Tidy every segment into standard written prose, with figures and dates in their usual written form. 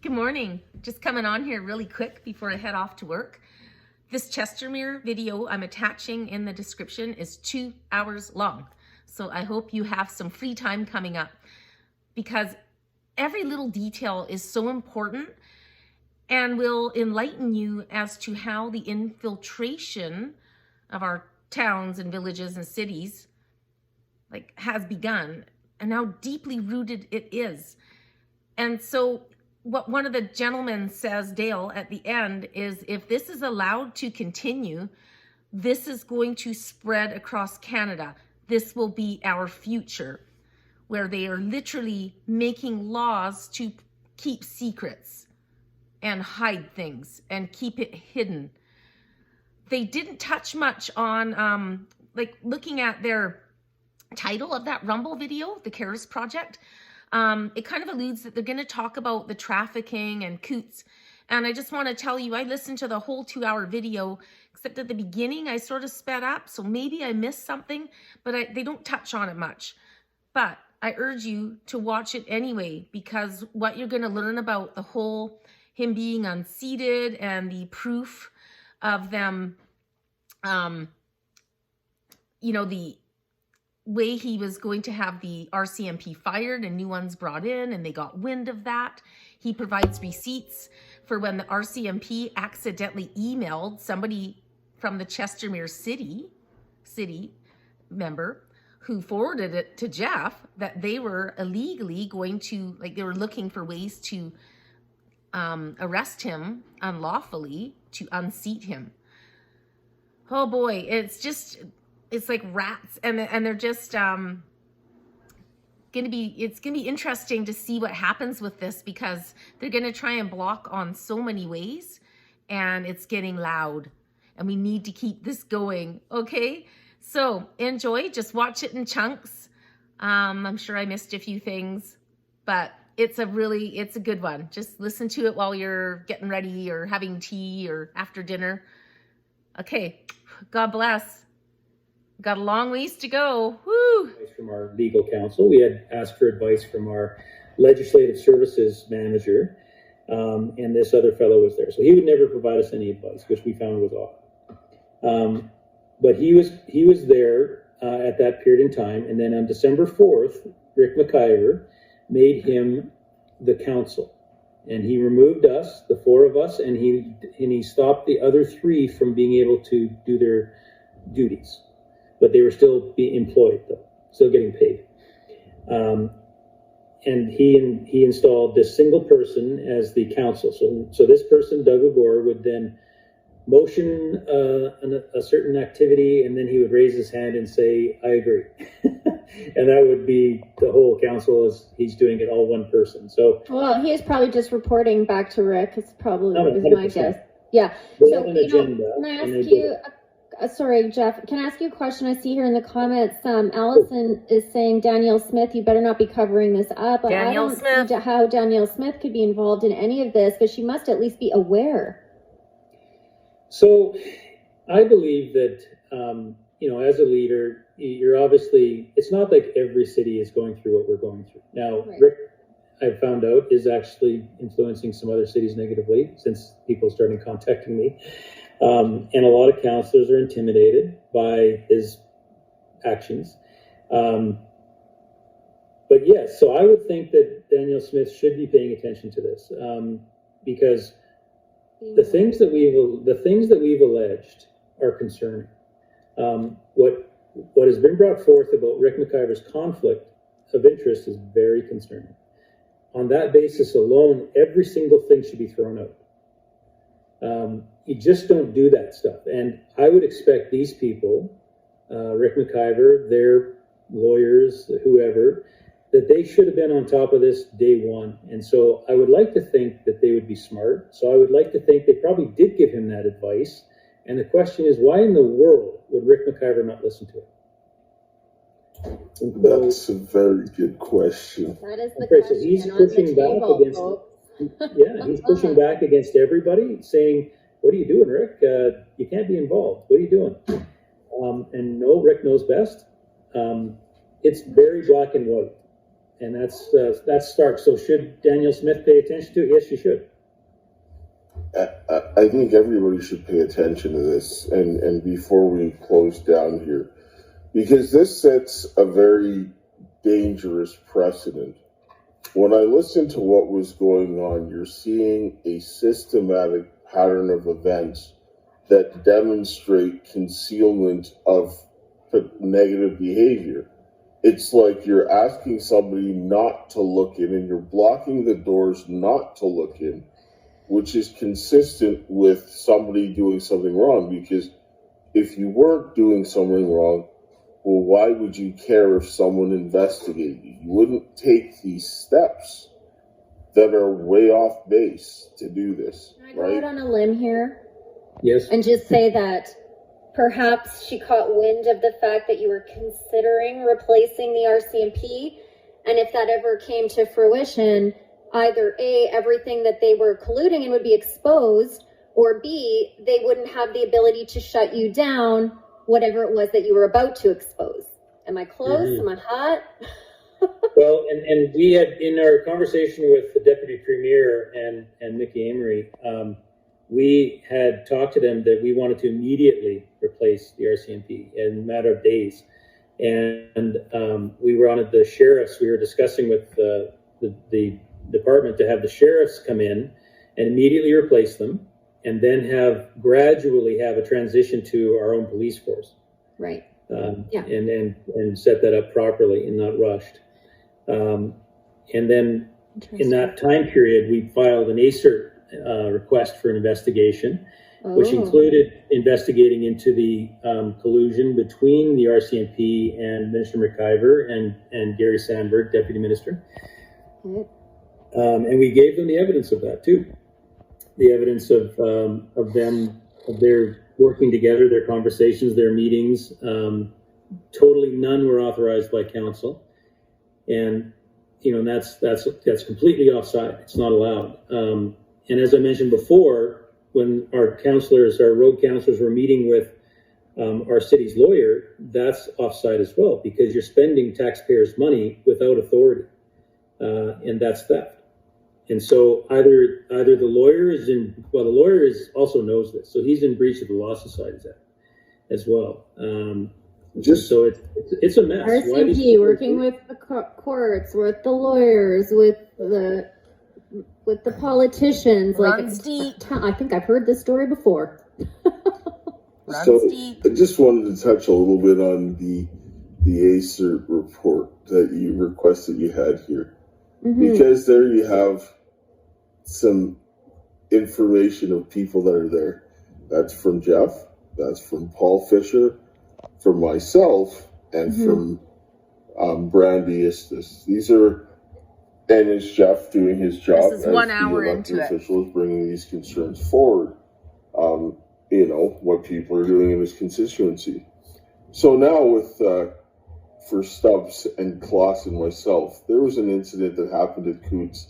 Good morning. Just coming on here really quick before I head off to work. This Chestermere video I'm attaching in the description is 2 hours long. So I hope you have some free time coming up, because every little detail is so important and will enlighten you as to how the infiltration of our towns and villages and cities has begun and how deeply rooted it is. And so what one of the gentlemen says, Dale, at the end is, if this is allowed to continue, this is going to spread across Canada. This will be our future, where they are literally making laws to keep secrets and hide things and keep it hidden. They didn't touch much on looking at their title of that Rumble video, the CARES project. It kind of alludes that they're going to talk about the trafficking and coots. And I just want to tell you, I listened to the whole 2-hour video, except at the beginning I sort of sped up, so maybe I missed something, but they don't touch on it much. But I urge you to watch it anyway, because what you're going to learn about the whole him being unseated and the proof of them, the way he was going to have the RCMP fired and new ones brought in, and they got wind of that. He provides receipts for when the RCMP accidentally emailed somebody from the Chestermere city member who forwarded it to Jeff that they were illegally going to, they were looking for ways to arrest him unlawfully, to unseat him. Oh boy, it's like rats, and they're just it's gonna be interesting to see what happens with this, because they're gonna try and block on so many ways, and it's getting loud, and we need to keep this going. Okay, so enjoy, just watch it in chunks. I'm sure I missed a few things, but it's a good one. Just listen to it while you're getting ready or having tea or after dinner. Okay, God bless. Got a long ways to go. Woo! Advice from our legal counsel. We had asked for advice from our legislative services manager, and this other fellow was there. So he would never provide us any advice, which we found was odd. But he was there at that period in time, and then on December 4th, Rick McIver made him the counsel, and he removed us, the 4 of us, and he stopped the other 3 from being able to do their duties. But they were still being employed, though, still getting paid. And he installed this single person as the counsel. So this person, Doug O'Gore, would then motion a certain activity, and then he would raise his hand and say, "I agree." And that would be the whole council, as he's doing it all one person. So, well, he is probably just reporting back to Rick. It's probably my guess. Yeah. They So, have an agenda, can I and ask they you? Sorry, Jeff, can I ask you a question? I see here in the comments, Allison is saying, Danielle Smith, you better not be covering this up. I don't see how Danielle Smith could be involved in any of this, but she must at least be aware. So I believe that, as a leader, you're obviously, it's not like every city is going through what we're going through. Now, right. Rick, I've found out, is actually influencing some other cities negatively, since people started contacting me. And a lot of councillors are intimidated by his actions. But yes, so I would think that Danielle Smith should be paying attention to this, because the things that we've alleged are concerning. What has been brought forth about Rick McIver's conflict of interest is very concerning. On that basis alone, every single thing should be thrown out. You just don't do that stuff. And I would expect these people, Rick McIver, their lawyers, whoever, that they should have been on top of this day one. And so I would like to think that they would be smart. So I would like to think they probably did give him that advice. And the question is, why in the world would Rick McIver not listen to it? That's a very good question. That is the question. So he's pushing back against, he's pushing back against everybody, saying, "What are you doing, Rick? You can't be involved. What are you doing?" And no, Rick knows best. It's very black and white. And that's stark. So should Danielle Smith pay attention to it? Yes, she should. I think everybody should pay attention to this, and before we close down here, because this sets a very dangerous precedent. When I listen to what was going on, you're seeing a systematic pattern of events that demonstrate concealment of negative behavior. It's like you're asking somebody not to look in, and you're blocking the doors not to look in, which is consistent with somebody doing something wrong. Because if you weren't doing something wrong, well, why would you care if someone investigated you? You wouldn't take these steps that are way off base to do this. Can I go out on a limb here? Yes. And just say that perhaps she caught wind of the fact that you were considering replacing the RCMP, and if that ever came to fruition, either A, everything that they were colluding in would be exposed, or B, they wouldn't have the ability to shut you down, whatever it was that you were about to expose. Am I close? Am I hot? Well, and we had, in our conversation with the Deputy Premier and Mickey Amory, we had talked to them that we wanted to immediately replace the RCMP in a matter of days. And we were on at the sheriffs. We were discussing with the department to have the sheriffs come in and immediately replace them, and then gradually have a transition to our own police force. Right. Yeah. And set that up properly and not rushed. And then in that time period, we filed an ACERT request for an investigation, which included investigating into the collusion between the RCMP and Minister McIver and Gary Sandberg, Deputy Minister. And we gave them the evidence of that too. The evidence of their working together, their conversations, their meetings. Totally none were authorized by council. And, that's completely offside. It's not allowed. And as I mentioned before, when our road councillors were meeting with our city's lawyer, that's offside as well, because you're spending taxpayers' money without authority. And that's theft. And so either the lawyer the lawyer also knows this, so he's in breach of the Law Society's Act as well. So it's a mess. RCMP working with the courts, with the lawyers, with the politicians. Runs deep. I think I've heard this story before. So I just wanted to touch a little bit on the ACERT report that you requested you had here. Because there you have some information of people that are there. That's from Jeff, that's from Paul Fisher, from myself, and from Brandy Istis. And it's Jeff doing his job this is 1 hour the into officials bringing these concerns forward. What people are doing in his constituency. So now with for Stubbs and Klaas and myself, there was an incident that happened at Coots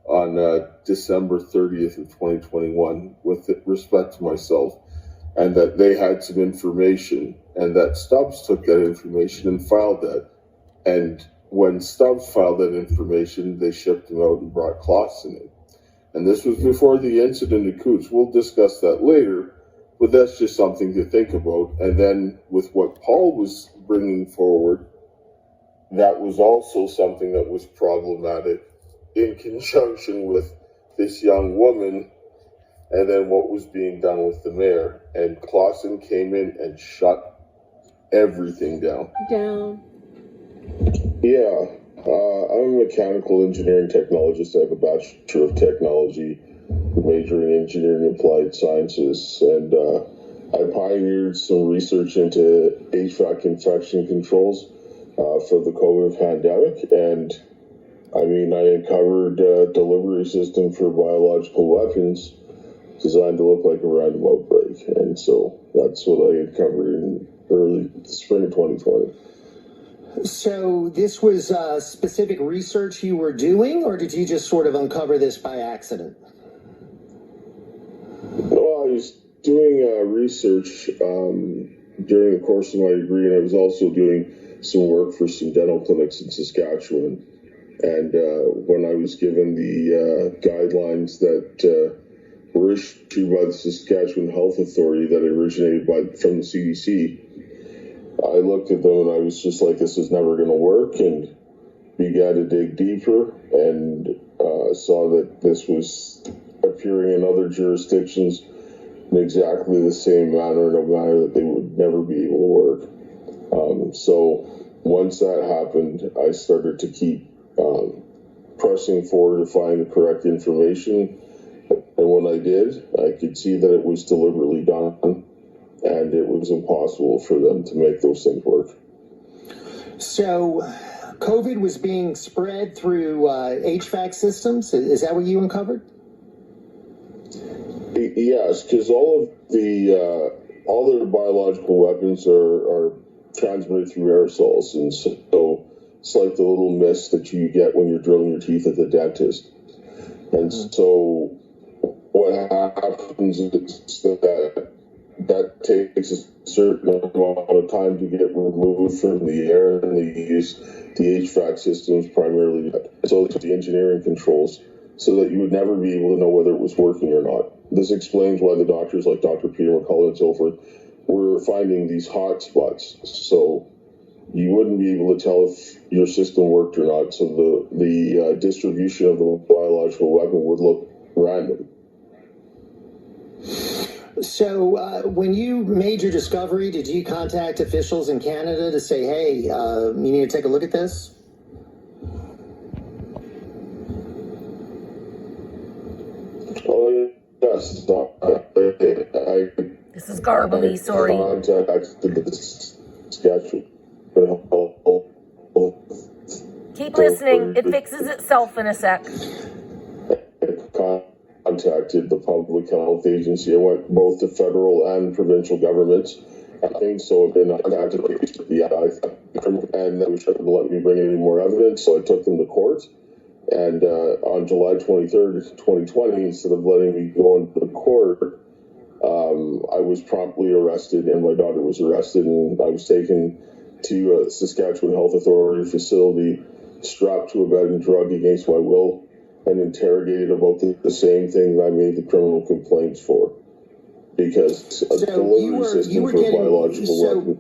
on December 30th of 2021 with respect to myself, and that they had some information, and that Stubbs took that information and filed that. And when Stubbs filed that information, they shipped him out and brought Klaas in. And this was before the incident at Coots. We'll discuss that later, but that's just something to think about. And then with what Paul was bringing forward, that was also something that was problematic in conjunction with this young woman, and then what was being done with the mayor. And Clausen came in and shut everything down. Yeah, I'm a mechanical engineering technologist. I have a Bachelor of Technology, majoring in engineering applied sciences, and I pioneered some research into HVAC infection controls for the COVID pandemic, and I uncovered a delivery system for biological weapons designed to look like a random outbreak, and so that's what I uncovered in early spring of 2020. So this was specific research you were doing, or did you just sort of uncover this by accident? Well, I was doing research during the course of my degree, and I was also doing some work for some dental clinics in Saskatchewan. And when I was given the guidelines that were issued by the Saskatchewan Health Authority that originated from the CDC, I looked at them and I was just like, this is never going to work, and began to dig deeper and saw that this was appearing in other jurisdictions in exactly the same manner, in a manner that they would never be able to work. So once that happened, I started to keep pressing forward to find the correct information. And when I did, I could see that it was deliberately done, and it was impossible for them to make those things work. So COVID was being spread through HVAC systems. Is that what you uncovered? Yes, because all their biological weapons are transmitted through aerosols, and so it's like the little mist that you get when you're drilling your teeth at the dentist. And so what happens is that takes a certain amount of time to get removed from the air, and they use the HVAC systems primarily. So the engineering controls, so that you would never be able to know whether it was working or not. This explains why the doctors like Dr. Peter McCullough and so forth were finding these hot spots. So you wouldn't be able to tell if your system worked or not. So the distribution of the biological weapon would look random. So when you made your discovery, did you contact officials in Canada to say, hey, you need to take a look at this? Oh, yes. This is garbly, sorry. Keep listening. It fixes itself in a sec. Contacted the public health agency. I went both to federal and provincial governments. So I've been contacted by the FBI, and they were to let me bring any more evidence. So I took them to court. And on July 23rd, 2020, instead of letting me go into the court, I was promptly arrested, and my daughter was arrested, and I was taken to a Saskatchewan Health Authority facility, strapped to a bed and drugged against my will, and interrogated about the same thing that I made the criminal complaints for. Because a delivery system for a biological weapon.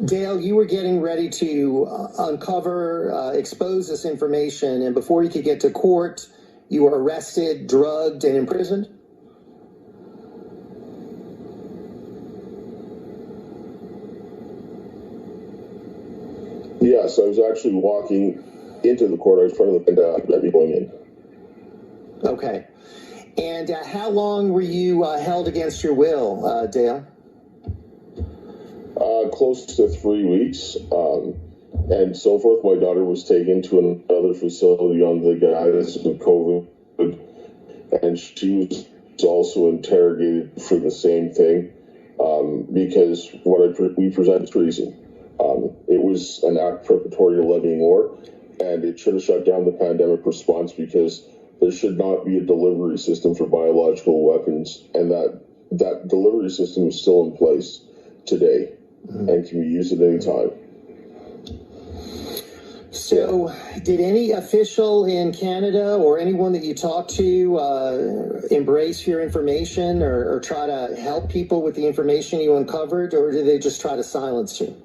Dale, you were getting ready to uncover, expose this information, and before you could get to court, you were arrested, drugged, and imprisoned? Yes, I was actually walking into the court. I was trying to be going in. Okay. And how long were you held against your will, Dale? Close to 3 weeks. And so forth. My daughter was taken to another facility on the guidance of COVID, and she was also interrogated for the same thing, because we presented treason. It was an act preparatory to levying war, and it should have shut down the pandemic response, because there should not be a delivery system for biological weapons, and that delivery system is still in place today and can be used at any time. So, did any official in Canada or anyone that you talked to embrace your information or try to help people with the information you uncovered, or did they just try to silence you?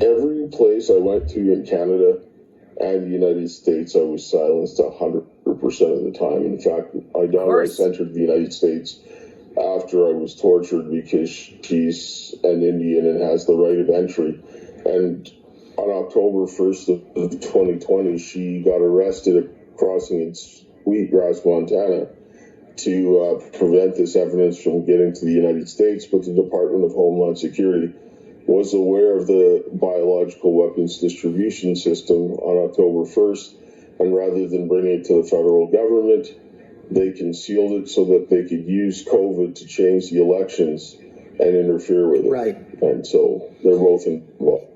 Every place I went to in Canada and the United States, I was silenced 100% of the time. In fact, my daughter was entered the United States after I was tortured because she's an Indian and has the right of entry. And on October 1st of 2020, she got arrested at crossing in Sweetgrass, Montana, to prevent this evidence from getting to the United States. But the Department of Homeland Security was aware of the biological weapons distribution system on October 1st, and rather than bringing it to the federal government, they concealed it so that they could use COVID to change the elections and interfere with it. Right. And so they're both involved.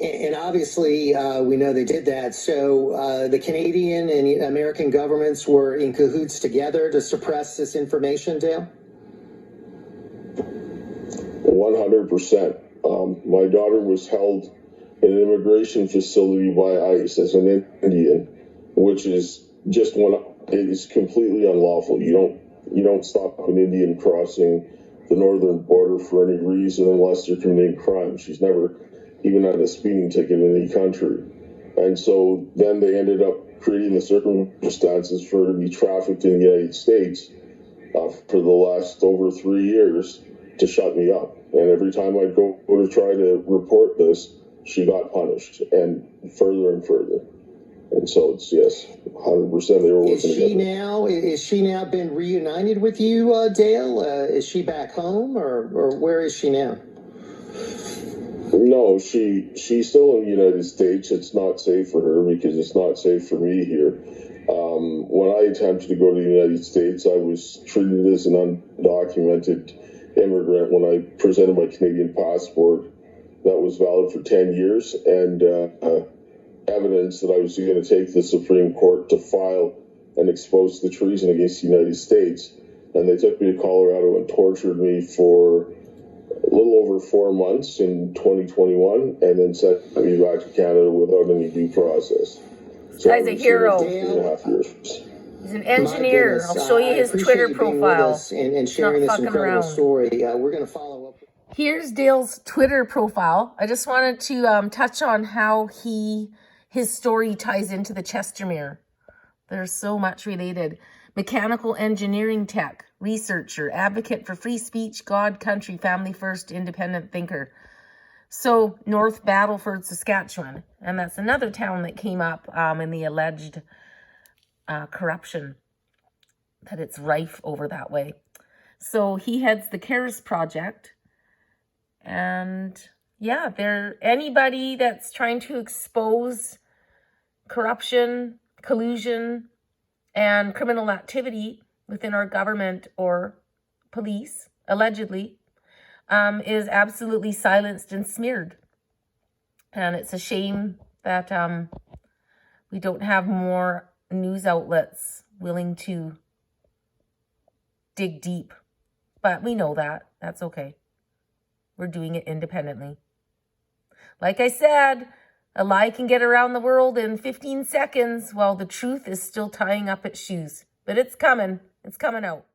And obviously, we know they did that. So the Canadian and American governments were in cahoots together to suppress this information, Dale? 100%. My daughter was held in an immigration facility by ICE as an Indian, which is just it is completely unlawful. You don't stop an Indian crossing the northern border for any reason unless they're committing crime. She's never even had a speeding ticket in any country. And so then they ended up creating the circumstances for her to be trafficked in the United States for the last over 3 years to shut me up. And every time I'd go to try to report this, she got punished, and further. And so it's, yes, 100% they were working together. Is she now been reunited with you, Dale? Is she back home, or where is she now? No, she's still in the United States. It's not safe for her because it's not safe for me here. When I attempted to go to the United States, I was treated as an undocumented immigrant when I presented my Canadian passport that was valid for 10 years, and evidence that I was going to take the Supreme Court to file and expose the treason against the United States. And they took me to Colorado and tortured me for a little over 4 months in 2021, and then sent me back to Canada without any due process. So guy's a hero. 3.5 years. He's an engineer. I'll show you his Twitter profile. And sharing this incredible around. story. We're going to follow up. Here's Dale's Twitter profile. I just wanted to touch on how his story ties into the Chestermere. There's so much related. Mechanical engineering tech, researcher, advocate for free speech, God, country, family first, independent thinker. So North Battleford, Saskatchewan. And that's another town that came up in the alleged corruption, that it's rife over that way. So he heads the CARES project. And yeah, anybody that's trying to expose corruption, collusion, and criminal activity within our government or police, allegedly, is absolutely silenced and smeared. And it's a shame that we don't have more news outlets willing to dig deep. But we know that. That's okay. We're doing it independently. Like I said, a lie can get around the world in 15 seconds while the truth is still tying up its shoes. But it's coming. It's coming out.